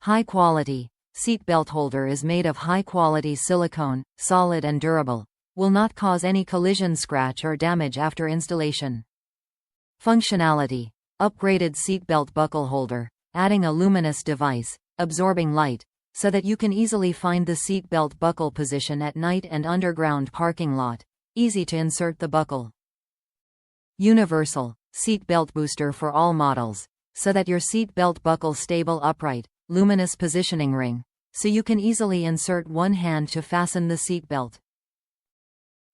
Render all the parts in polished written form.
High quality. Seat belt holder is made of high quality silicone, solid and durable. Will not cause any collision, scratch or damage after installation. Functionality. Upgraded seat belt buckle holder, adding a luminous device, absorbing light, so that you can easily find the seat belt buckle position at night and underground parking lot. Easy to insert the buckle. Universal. Seat belt booster for all models, so that your seat belt buckle stable upright. Luminous positioning ring, so you can easily insert one hand to fasten the seat belt.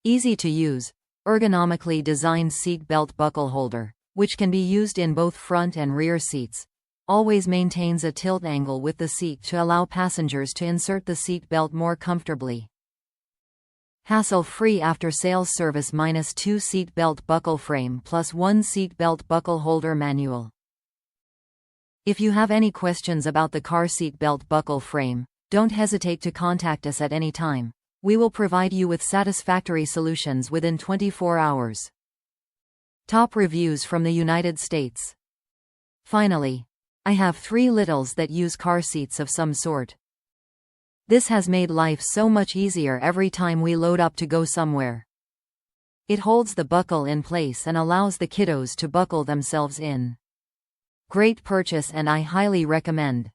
Easy to use. Ergonomically designed seat belt buckle holder, which can be used in both front and rear seats. Always maintains a tilt angle with the seat to allow passengers to insert the seat belt more comfortably. Hassle-free after-sales service -2 seat belt buckle frame plus 1 seat belt buckle holder manual. If you have any questions about the car seat belt buckle frame, don't hesitate to contact us at any time. We will provide you with satisfactory solutions within 24 hours. Top reviews from the United States. Finally, I have 3 littles that use car seats of some sort. This has made life so much easier every time we load up to go somewhere. It holds the buckle in place and allows the kiddos to buckle themselves in. Great purchase and I highly recommend.